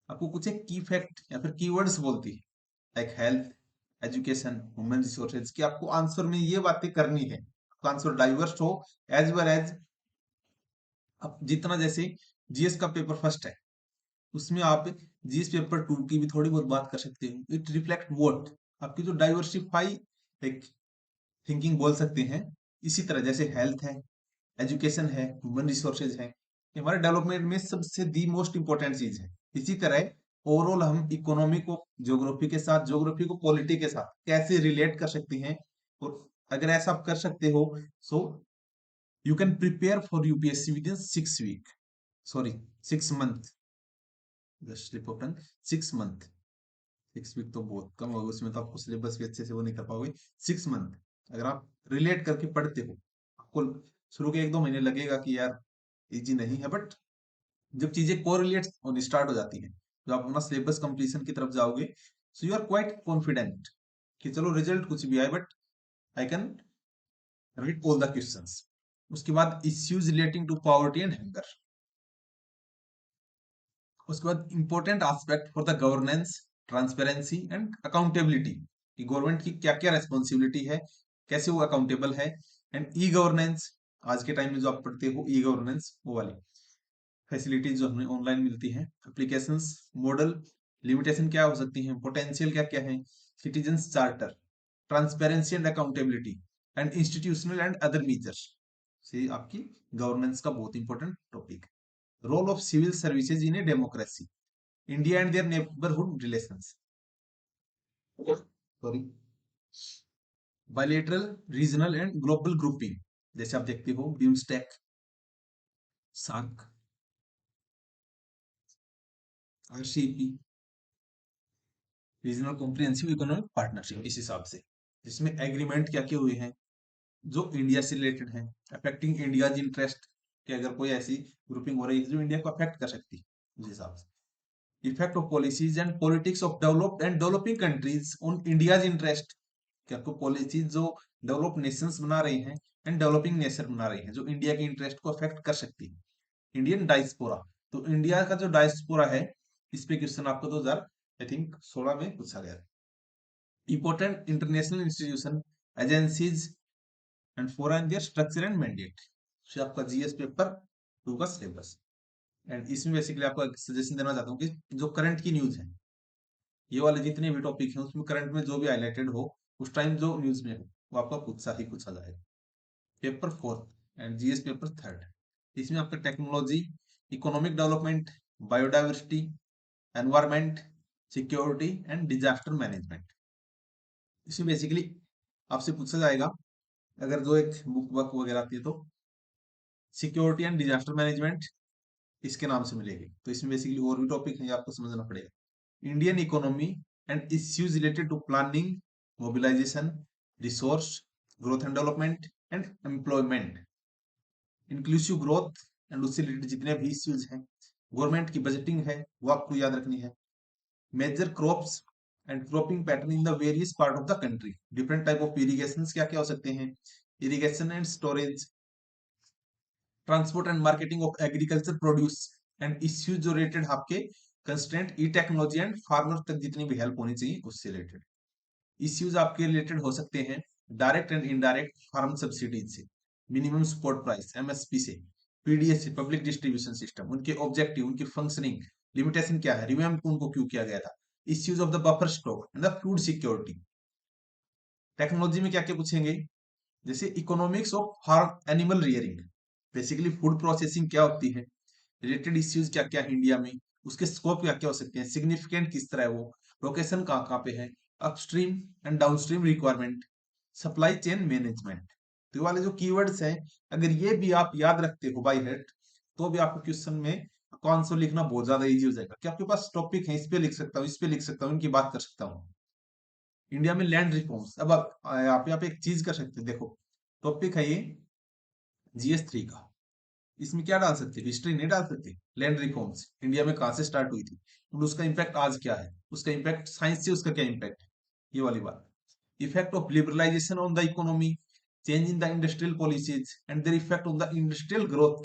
A: आपको कुछ एक की फैक्ट या फिर कीवर्ड्स बोलती है, like health, education, human resources की आपको आंसर में ये बातें करनी है, आपका आंसर डाइवर्स हो, एज वेल एज अब जितना जैसे जीएस का पेपर फर्स्ट है उसमें आप जीएस पेपर टू की भी थोड़ी बहुत बात कर सकते हो। इट रिफ्लेक्ट व्हाट, आपकी जो डाइवर्सिफाई एक थिंकिंग बोल सकते हैं। इसी तरह जैसे हेल्थ है, एजुकेशन है, ह्यूमन रिसोर्सेज है, ये हमारे डेवलपमेंट में सबसे दी मोस्ट इंपॉर्टेंट चीज है। इसी तरह ओवरऑल हम इकोनॉमी को ज्योग्राफी के साथ, ज्योग्राफी को पॉलिटी के साथ कैसे रिलेट कर सकते हैं, और अगर ऐसा आप कर सकते हो so you can prepare for UPSC within 6 week, sorry 6 month, slip open 6 month. 6 week तो बहुत कम होगा, उसमें तो आपको सिलेबस भी अच्छे से वो नहीं कर पाओगे। 6 मंथ अगर आप रिलेट करके पढ़ते हो, आपको शुरू के 1-2 महीने लगेगा कि यार इजी नहीं है, बट जब चीजें कोरिलेट होनी स्टार्ट हो जाती हैं, जब आप अपना सिलेबस कंप्लीशन की तरफ जाओगे, so you are quite confident कि चलो रिजल्ट कुछ भी आए but I can read all the questions. उसके बाद issues relating to poverty and hunger. उसके बाद important aspect for the governance, transparency and accountability, कि गवर्नमेंट की क्या क्या रेस्पॉन्सिबिलिटी है, कैसे वो अकाउंटेबल है। एंड ई गवर्नेंस, आज के टाइम में जो आप पढ़ते हो ई गवर्नेंस, वो वाली फैसिलिटीज जो हमें ऑनलाइन मिलती हैं, एप्लीकेशंस, मॉडल, लिमिटेशन क्या हो सकती हैं, पोटेंशियल क्या क्या है, citizens charter, transparency and accountability, and institutional and other measures, से आपकी गवर्नेंस का बहुत important topic. Role of civil services in a democracy, India and their neighbourhood relations, sorry bilateral, regional and global grouping, जैसे आप देखते हो BIMSTEC, SAARC, RCEP, regional comprehensive economic partnership, इस हिसाब से जिसमें एग्रीमेंट क्या क्या हुए हैं जो इंडिया से रिलेटेड है, अफेक्टिंग इंडिया इंटरेस्ट, कि अगर कोई ऐसी ग्रुपिंग हो रही है जो इंडिया को अफेक्ट कर सकती है, उस हिसाब से effect of policies and politics of developed and developing countries on India's interest, कि आपको पॉलिसीज जो डेवलप नेशंस बना रहे हैं एंड डेवलपिंग नेशन बना रहे हैं जो इंडिया के इंटरेस्ट को अफेक्ट कर सकती है। इंडियन डायस्पोरा, तो इंडिया का जो डायस्पोरा है, इस पे क्वेश्चन आपको 2000 आई थिंक 16 में पूछा गया। Important international institution, agencies and foreign there structure and mandate, से आपका जीएस पेपर टू का सिलेबस। एंड इसमें बेसिकली आपको सजेशन देना चाहता हूँ कि जो करंट की न्यूज है, ये वाले जितने भी टॉपिक हैं उसमें करंट में जो भी हाईलाइटेड हो उस टाइम जो न्यूज में हो वो आपका पूछा जाएगा। पेपर 4 एंड जीएस पेपर 3, इसमें आपका technology, economic development, biodiversity, environment, security and disaster management. इसमें बेसिकली आपसे पूछा जाएगा, अगर जो एक बुक वर्क वगैरह आती है तो सिक्योरिटी एंड डिजास्टर मैनेजमेंट इसके नाम से मिलेगी, तो इसमें बेसिकली और भी टॉपिक है, आपको समझना पड़ेगा। Indian economy and issues related to planning, mobilisation, resource, growth and development and employment, inclusive growth and उससे रिलेटेड जितने भी इश्यूज हैं, गवर्नमेंट की बजटिंग है वो आपको याद रखनी है। Major crops and cropping pattern in the various part of the country, different type of irrigation क्या क्या हो सकते हैं, irrigation and storage, transport and marketing of agriculture produce and issues जो रिलेटेड आपके constraint e technology and farmer तक जितनी भी हेल्प होनी चाहिए उससे रिलेटेड इश्यूज आपके रिलेटेड हो सकते हैं। Direct and indirect farm subsidies से, मिनिमम सपोर्ट प्राइस एमएसपी से, पीडीएस से, पब्लिक डिस्ट्रीब्यूशन सिस्टम, उनके ऑब्जेक्टिव, उनकी फंक्शनिंग, लिमिटेशन क्या है, रिवैम्प उनको क्यों किया गया था, issues of the buffer stock and the food security. Technology में क्या क्या पूछेंगे, जैसे economics of farm animal rearing, basically food processing क्या होती है, रिलेटेड इश्यूज क्या क्या है इंडिया में, उसके स्कोप क्या क्या हो सकते हैं, सिग्निफिकेंट किस तरह है वो, लोकेशन कहाँ कहाँ पे है, upstream and downstream requirement, supply chain management. तो ये वाले जो कीवर्ड्स हैं, अगर ये भी आप याद रखते हो बाय हेड, तो भी आपको क्वेश्चन में कौन लिखना बहुत ज्यादा इजी हो जाएगा कि आपके पास टॉपिक है, इस पे लिख सकता हूँ, इस पे लिख सकता हूँ, इनकी बात कर सकता हूँ। इंडिया में लैंड रिफॉर्म्स, अब आप यहाँ पे एक चीज कर सकते हैं, देखो टॉपिक है ये जीएस 3 का, इसमें क्या डाल सकते हैं, हिस्ट्री नहीं डाल सकते, लैंड रिफॉर्म्स इंडिया में कहां से स्टार्ट हुई थी और उसका इम्पैक्ट आज क्या है, उसका इम्पैक्ट साइंस से उसका क्या इम्पैक्ट है, ये वाली बात। Effect of liberalisation on the economy, change in the industrial policies and their effect on the industrial growth,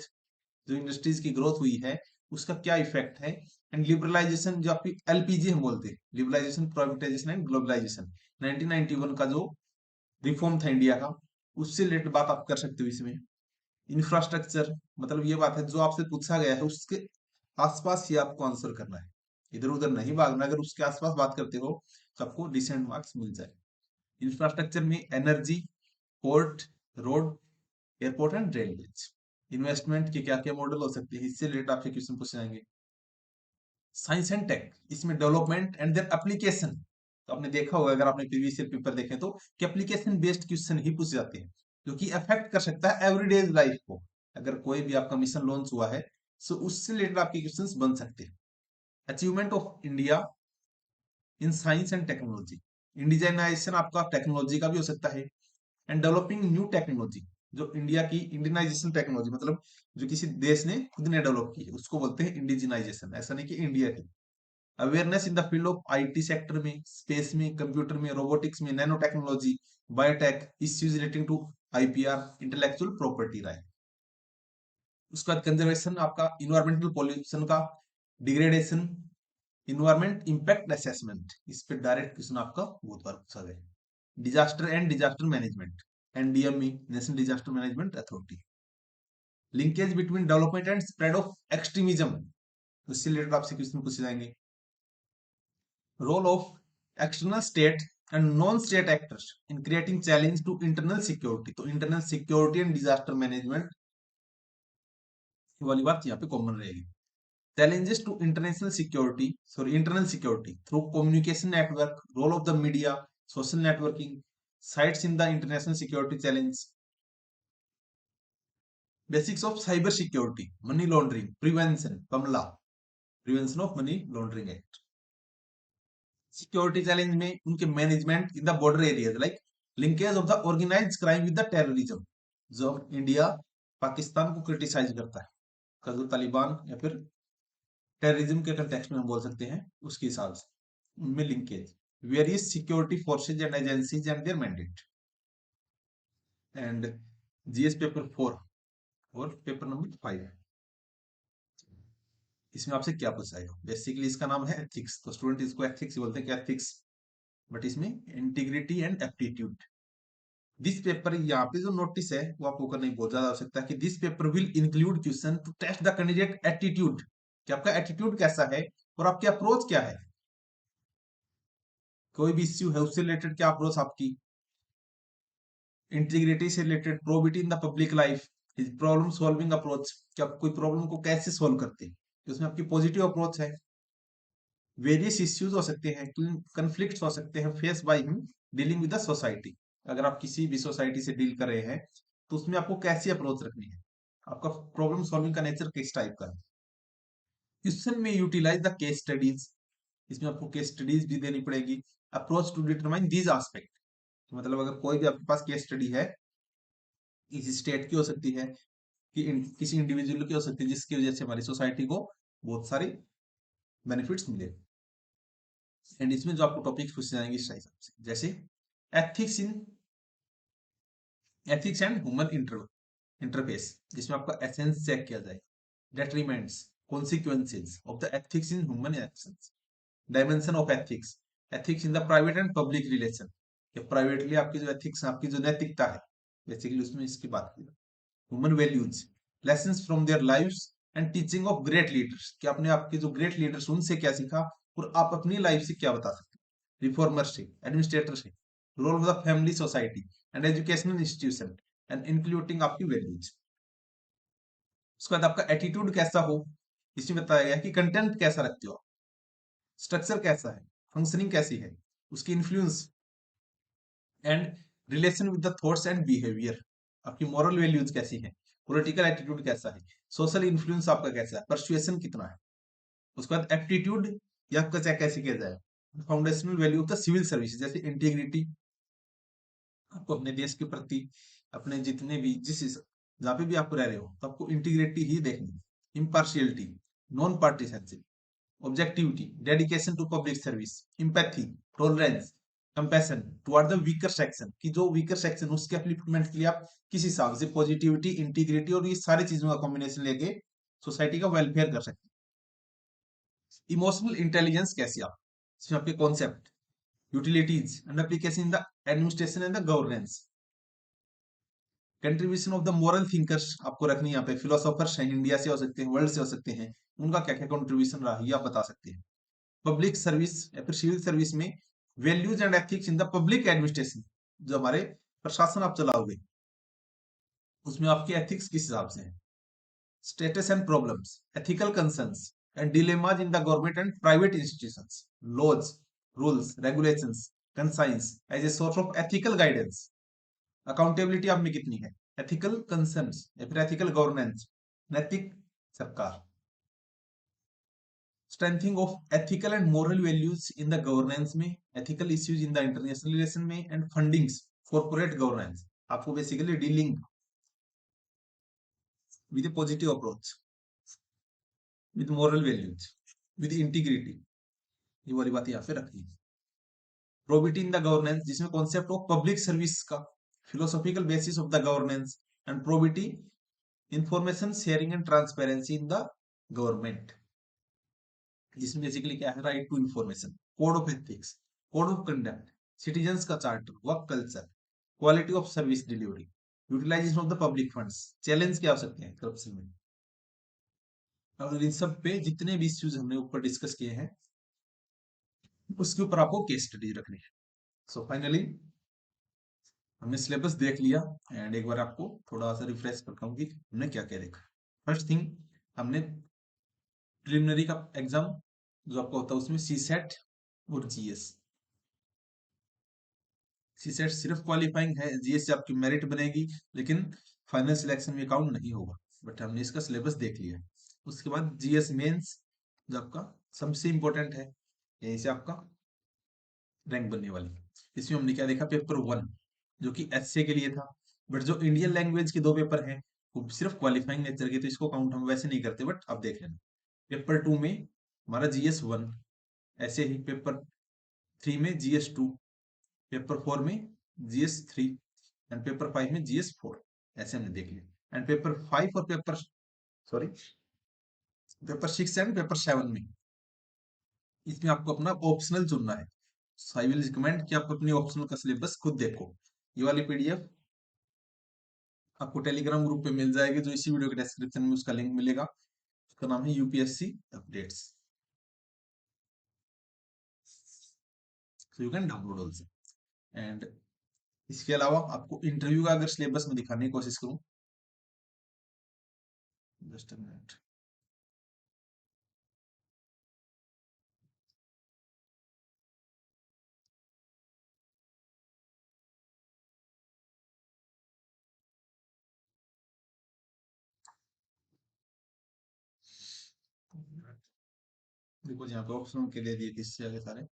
A: जो इंडस्ट्रीज की ग्रोथ हुई है उसका क्या इफेक्ट है। एंड लिबरलाइजेशन जो आपकी एलपीजी हम बोलते हैं, लिबरलाइजेशन, प्राइवेटाइजेशन एंड ग्लोबलाइजेशन, 1991 का जो रिफॉर्म था इंडिया का, उससे रिलेटेड बात आप कर सकते हो इसमें। इंफ्रास्ट्रक्चर, मतलब ये बात है जो आपसे पूछा गया है उसके आसपास ही आपको आंसर करना है, इधर उधर नहीं भागना, अगर उसके आसपास बात करते हो तो आपको डिसेंट मार्क्स मिल जाए। इंफ्रास्ट्रक्चर में energy, port, road, airport and railways, investment के क्या क्या मॉडल हो सकते हैं, इससे रिलेटेड आपसे क्वेश्चन पूछे जाएंगे। साइंस एंड टेक, इसमें डेवलपमेंट एंड देयर एप्लीकेशन, तो आपने देखा होगा अगर आपने प्रीवियस ईयर पेपर देखे तो कि एप्लीकेशन बेस्ड क्वेश्चन ही पूछे जाते हैं जो कि अफेक्ट कर सकता है एवरीडे लाइफ को। अगर कोई भी आपका मिशन लॉन्च हुआ है तो उससे रिलेटेड आपके क्वेश्चंस बन सकते हैं। Achievement of India in science and technology, indigenisation आपका टेक्नोलॉजी का भी हो सकता है। एंड डेवलपिंग न्यू टेक्नोलॉजी, जो इंडिया की इंडियनाइजेशन टेक्नोलॉजी, मतलब जो किसी देश ने खुद ने डेवलप की है उसको बोलते हैं इंडिजिनाइजेशन, ऐसा नहीं कि इंडिया की। Awareness in the field of IT sector में, स्पेस में, कंप्यूटर में, रोबोटिक्स में, nanotechnology, biotech, issues relating to IPR, intellectual property right. उसके बाद कंजर्वेशन आपका, इन्वायरमेंटल पॉल्यूशन का, डिग्रेडेशन, इन्वायरमेंट इंपैक्ट असेसमेंट, इस पे डायरेक्ट क्वेश्चन आपका बहुत बार पूछा गया। Disaster and disaster management, NDME, national disaster management authority. Linkage between development and spread of extremism, उससे रिलेटेड आपसे क्वेश्चन पूछे जाएंगे। Role of external state and non state actors in creating challenge to internal security, तो internal security and disaster management वाली बात यहाँ पे common रहेगी। Challenges to international security, sorry internal security through communication network, role of the media, social networking, sites in the international security challenge. Basics of cyber security, money laundering prevention, कमला, prevention of money laundering act. Security challenge में उनके management in the border areas, like linkage of the organised crime with the terrorism, जो India Pakistan को criticise करता है, जो तालिबान या फिर टेररिज्म के कंटेक्स्ट में हम बोल सकते हैं उसके हिसाब से, उनमें linkage, various security forces and agencies and there mandate. And GS paper 4 और पेपर नंबर 5, इसमें आपसे क्या पूछा जाएगा, बेसिकली इसका नाम है एथिक्स, तो स्टूडेंट इसको एथिक्स बोलते हैं कि एथिक्स, बट इसमें integrity and aptitude. This paper, यहाँ पे जो नोटिस है वो आपको करने की बहुत ज्यादा आवश्यकता है कि this paper will include question to test the candidate attitude, कि आपका एटीट्यूड कैसा है और आपकी अप्रोच क्या है, कोई भी इश्यू है उससे रिलेटेड क्या अप्रोच आपकी, इंटीग्रिटी से related, probity in the public life, problem solving approach, कि आप कोई प्रॉब्लम को कैसे सॉल्व करते हैं, उसमें आपकी पॉजिटिव अप्रोच है। वेरियस इश्यूज हो सकते हैं, कंफ्लिक्ट्स हो सकते हैं face by him dealing with the society, अगर आप किसी भी सोसाइटी से डील कर रहे हैं तो उसमें आपको कैसी अप्रोच रखनी है, आपका प्रॉब्लम सॉल्विंग का नेचर किस टाइप का है। क्वेश्चन में यूटिलाइज द केस स्टडीज, इसमें आपको केस स्टडीज भी देनी पड़ेगी। Approach to determine these aspect, मतलब अगर कोई भी आपके पास केस स्टडी है, किसी स्टेट की हो सकती है कि किसी इंडिविजुअल की हो सकती है जिसकी वजह से हमारी सोसाइटी को बहुत सारे बेनिफिट्स मिले। एंड इसमें जो आपको टॉपिक पूछे जाएंगे इस हिसाब से, जैसे ethics in ethics and human interface, जिसमें आपका एसेंस चेक किया जाए, determinants consequences of the ethics in human actions, dimension of ethics, ethics in the private and public relation, या प्राइवेटली आपकी जो एथिक्स, आपकी जो नैतिकता है, बेसिकली उसमें इसकी बात की। Human values, lessons from their lives and teaching of great leaders, कि आपने आपके जो ग्रेट लीडर्स उनसे क्या सीखा और आप अपनी लाइफ से क्या बता सकते हैं। Reformership, administratorship, role of the family society and educational institution and including आपकी वैल्यूज। उसके बाद आपका एटीट्यूड कैसा हो, इसमें बताया गया कि कंटेंट कैसा रखते हो, स्ट्रक्चर कैसा है, फंक्शनिंग कैसी है, उसकी influence and relation with the thoughts and behaviour, आपकी मॉरल वैल्यूज कैसी है, पॉलिटिकल एटीट्यूड कैसा है, सोशल इन्फ्लुएंस आपका कैसा है, परसुएशन कितना है। उसके बाद एप्टीट्यूड, या आपका चेक कैसे किया जाए, foundational value of the civil service, जैसे इंटीग्रिटी, आपको अपने देश के प्रति, अपने जितने भी जहाँ पे भी आप रह रहे हो तो आपको इंटीग्रिटी ही देखनी है। Impartiality, non partisanship, objectivity, dedication to public service, empathy, tolerance, compassion toward the weaker section, की जो वीकर सेक्शन उसके अपलिफ्टमेंट के लिए आप किस हिसाब से पॉजिटिविटी, इंटीग्रिटी और ये सारी चीजों का कॉम्बिनेशन लेके सोसाइटी का वेलफेयर कर सकते हैं। इमोशनल इंटेलिजेंस कैसी आप, इसमें आपके concept, utilities and application in the administration and the governance. Contribution of the moral thinkers आपको रखनी है यहाँ पे, फिलोसोफर्स हैं, इंडिया से हो सकते हैं, वर्ल्ड से हो सकते हैं, उनका क्या क्या कंट्रीब्यूशन रहा ये आप बता सकते हैं। पब्लिक सर्विस या फिर सिविल सर्विस में values and ethics in the public administration, जो हमारे प्रशासन आप चलाओगे उसमें आपके एथिक्स किस हिसाब से है। Status and problems, ethical concerns and dilemmas in the government and private institutions, laws, rules, regulations, conscience as a source of ethical guidance. Accountability आप में कितनी है, एथिकल कंसर्न्स या फिर एथिकल गवर्नेंस, नैतिक सरकार। Strengthening of ethical and moral values in the governance में, ethical issues in the international relation में, एंड फंडिंग्स कॉर्पोरेट गवर्नेंस, आपको basically dealing with a positive approach, with moral values, with integrity, ये वाली बात यहाँ पे रखनी है। प्रोबिटी इन द गवर्नेंस, जिसमें कॉन्सेप्ट ऑफ पब्लिक सर्विस का philosophical basis of the governance, and probity information sharing and transparency in the government, जिसमें बेसिकली क्या है, right to information, code of ethics, code of conduct, citizens का charter, work culture, quality of service delivery, utilization of the public funds, challenge क्या हो सकते हैं corruption में। और इन सब पे जितने भी इश्यूज हमने ऊपर डिस्कस किए हैं उसके ऊपर आपको केस स्टडी रखनी है। सो फाइनली हमने सिलेबस देख लिया, एंड एक बार आपको थोड़ा सा रिफ्रेश करता हूँ कि हमने क्या क्या देखा। फर्स्ट थिंग, हमने प्रिलिमिनरी का एग्जाम जो आपका होता है उसमें सी सेट और जीएस। सी सेट सिर्फ क्वालिफाइंग है, जीएस से आपकी मेरिट बनेगी, लेकिन फाइनल सिलेक्शन में काउंट नहीं होगा। बट हमने इसका सिलेबस देख लिया। उसके बाद जीएस मेंस जो आपका सबसे इंपॉर्टेंट है, यहीं से आपका रैंक बनने वाली। इसमें हमने क्या देखा, पेपर 1 जो कि एसए के लिए था, बट जो इंडियन लैंग्वेज के 2 पेपर हैं वो सिर्फ क्वालिफाइंग नेचर के, तो इसको काउंट हम वैसे नहीं करते, बट आप देख लेना। पेपर 2 में हमारा जीएस 1, ऐसे ही पेपर 3 में जीएस 2, पेपर 4 में जीएस 3, एंड पेपर 5 में जीएस 4, ऐसे हमने देख लिया। एंड पेपर 5 और paper sorry paper 6 and paper 7 में इसमें आपको अपना ऑप्शनल चुनना है। आई विल रिकमेंड कि आप अपनी ऑप्शनल का सिलेबस खुद देखो। ये वाली पीडीएफ आपको टेलीग्राम ग्रुप पे मिल जाएगी, जो इसी वीडियो के डिस्क्रिप्शन में उसका लिंक मिलेगा। उसका नाम है UPSC updates, so you can download also. And इसके अलावा आपको इंटरव्यू का अगर सिलेबस में दिखाने की कोशिश करूं, जस्ट अ मिनट। देखो यहाँ पे ऑप्शनल के लिए दिए किससे आगे सारे।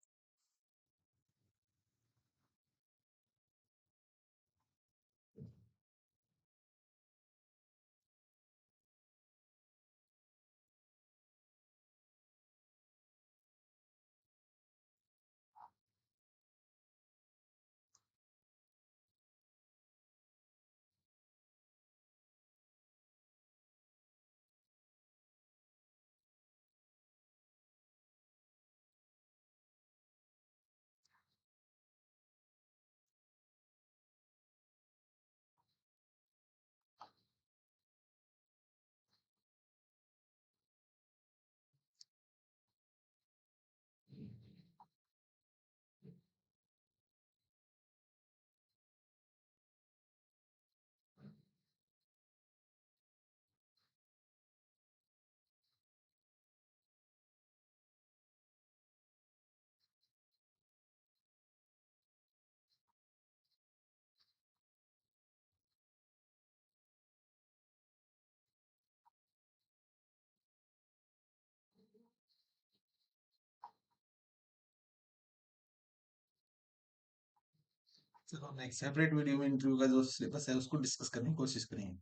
A: चलो नेक्स्ट सेपरेट वीडियो में इंटरव्यू का जो सिलेबस है उसको डिस्कस करने की कोशिश करेंगे।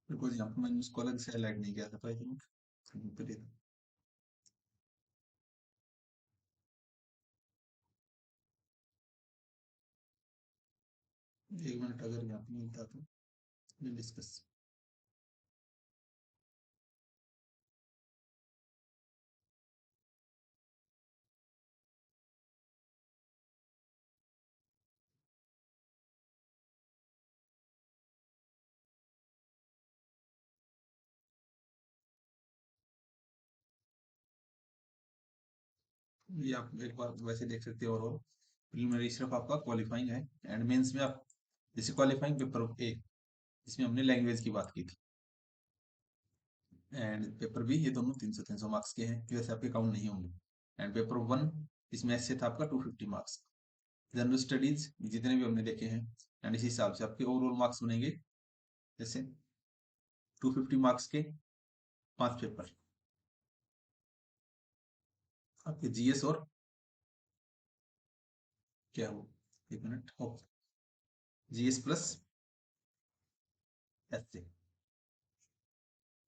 A: बिकॉज यहाँ पर मैंने उसको अलग से हाईलाइट नहीं किया था, तो आई थिंक एक मिनट अगर यहाँ पे मिलता तो डिस्कस। ये आप एक बार वैसे देख सकते हो। और प्रीलिमिनरी सिर्फ आपका क्वालिफाइंग है, एंड मेंस में आप जैसे क्वालिफाइंग पेपर ए, इसमें हमने लैंग्वेज की बात की थी, एंड पेपर बी, ये दोनों 300 मार्क्स के हैं, वैसे आपके काउंट नहीं होंगे। एंड पेपर वन, इसमें ऐसे था आपका 250 मार्क्स। जनरल स्टडीज जितने भी हमने देखे हैं, एंड इस हिसाब से आपके ओवरऑल मार्क्स बनेंगे जैसे 250 मार्क्स के 5 पेपर आपके जीएस और क्या हो, एक minute, GS plus S.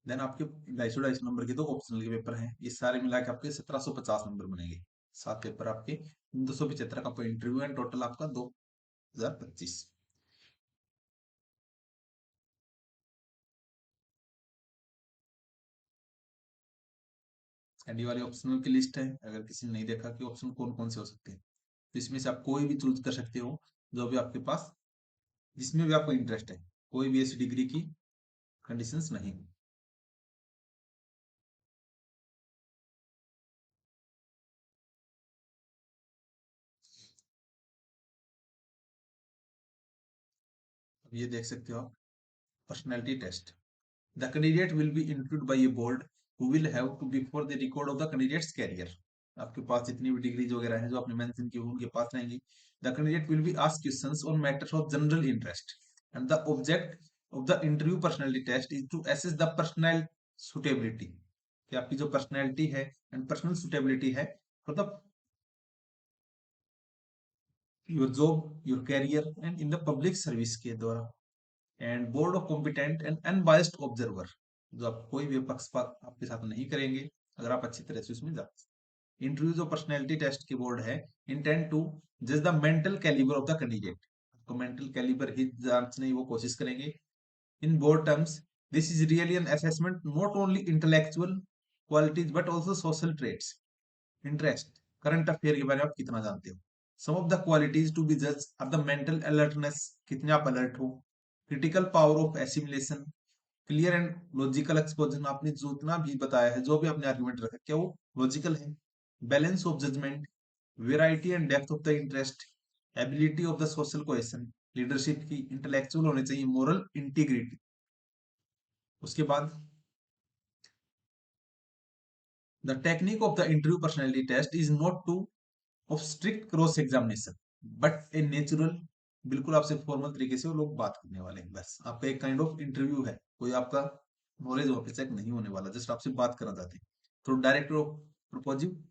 A: Then आपके 250 नंबर के दो ऑप्शनल के पेपर हैं, ये सारे मिला के आपके 1750 नंबर बनेंगे। 7 पेपर आपके 275 का इंटरव्यू, एंड टोटल आपका 2025। एंड ये वाली ऑप्शनल की लिस्ट है, अगर किसी ने नहीं देखा कि ऑप्शन कौन कौन से हो सकते हैं, तो इसमें से आप कोई भी चूज कर सकते हो, जो भी आपके पास, जिसमें भी आपको इंटरेस्ट है, कोई भी ऐसी डिग्री की कंडीशंस नहीं। अब ये देख सकते हो आप, personality test. The candidate will be interviewed by a board who will have to before the record of the candidate's career. आपके पास जितनी भी डिग्रीज वगैरह हैं जो आपने मेंशन की उनके पास रहेंगी। The candidate will be asked questions on matters of general interest, and the object of the interview personality test is to assess the personal suitability, कि आपकी जो पर्सनैलिटी है एंड पर्सनल सुटेबिलिटी है for the your job, your career and in the public service के द्वारा। And board of competent and unbiased observer, जो आप कोई भी पक्षपात आपके साथ नहीं करेंगे अगर आप अच्छी तरह से उसमें जाते। इंटरव्यू जो पर्सनैलिटी टेस्ट की बोर्ड है, इंटेंड टू जज the mental calibre of the candidate, तो मेंटल कैलिबर ही जांचने की वो कोशिश करेंगे। In board terms, this is really an assessment not only intellectual qualities but also social traits, interest, current affair के बारे में आप कितना जानते हो। Some of the qualities to be जज आर द मेंटल अलर्टनेस, कितने आप अलर्ट हो, critical power of assimilation, clear and logical exposition, आपने जितना भी बताया है, जो भी आपने आर्गुमेंट रखा, क्या वो लॉजिकल है, balance of judgement, variety and depth of the interest, ability of the social cohesion, leadership की, इंटेलेक्चुअल होने चाहिए, मोरल इंटीग्रिटी। उसके बाद the technique of the interview personality test is not to of strict cross examination but a natural, बिल्कुल आपसे formal तरीके से वो लोग बात करने वाले हैं, बस आपका एक काइंड ऑफ इंटरव्यू है, कोई आपका नॉलेज वहां पे चेक नहीं होने वाला, जस्ट आपसे बात करना चाहते हैं। तो direct प्रपोजिव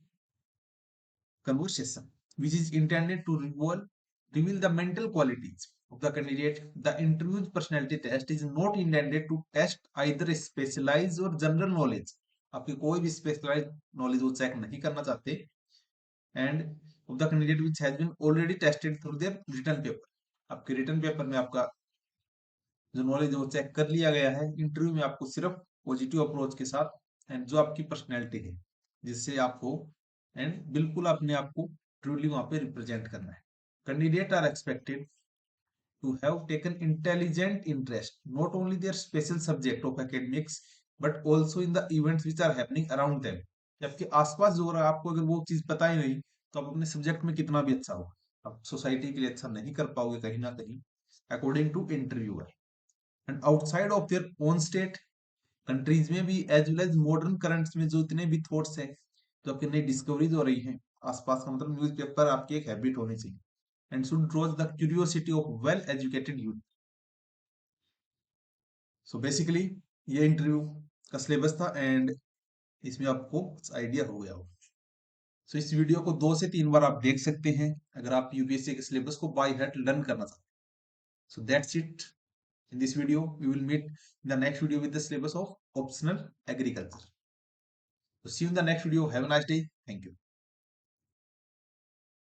A: conversation, which is intended to reveal the mental qualities of the candidate. The interview's personality test is not intended to test either specialized or general knowledge. आपकी कोई भी स्पेशलाइज नॉलेज वो चेक नहीं करना चाहते, and of the candidate which has been already tested through their written paper, आपके written paper में आपका जो नॉलेज है वो चेक कर लिया गया है। इंटरव्यू में आपको सिर्फ पॉजिटिव अप्रोच के साथ एंड जो आपकी पर्सनैलिटी है जिससे आप हो, एंड बिल्कुल अपने आप को ट्रूली वहां पे रिप्रेजेंट करना है। Candidate are expected to have taken intelligent interest not only their special subject of academics but also in the events which are happening around them, जबकि आसपास जो हो रहा है आपको अगर वो चीज पता ही नहीं, तो आप अपने सब्जेक्ट में कितना भी अच्छा हो, आप सोसाइटी के लिए अच्छा नहीं कर पाओगे कहीं ना कहीं, according to interviewer. And outside of their own state, countries में भी as well as modern currents में जो इतने भी थॉट्स है, जो आपकी नई डिस्कवरीज हो रही हैं आसपास का, मतलब न्यूज़पेपर आपकी एक हैबिट होनी चाहिए, and should drawers the curiosity of well educated youth. So basically ये इंटरव्यू का सिलेबस था, एंड इसमें आपको आइडिया हो गया हो। सो इस वीडियो को 2 से 3 बार आप देख सकते हैं अगर आप यूपीएससी के सिलेबस को बाय हार्ट लर्न करना चाहते हैं। So that's it in this video. We will meet in the next video with the syllabus of optional agriculture. So see you in the next video. Have a nice day. Thank you.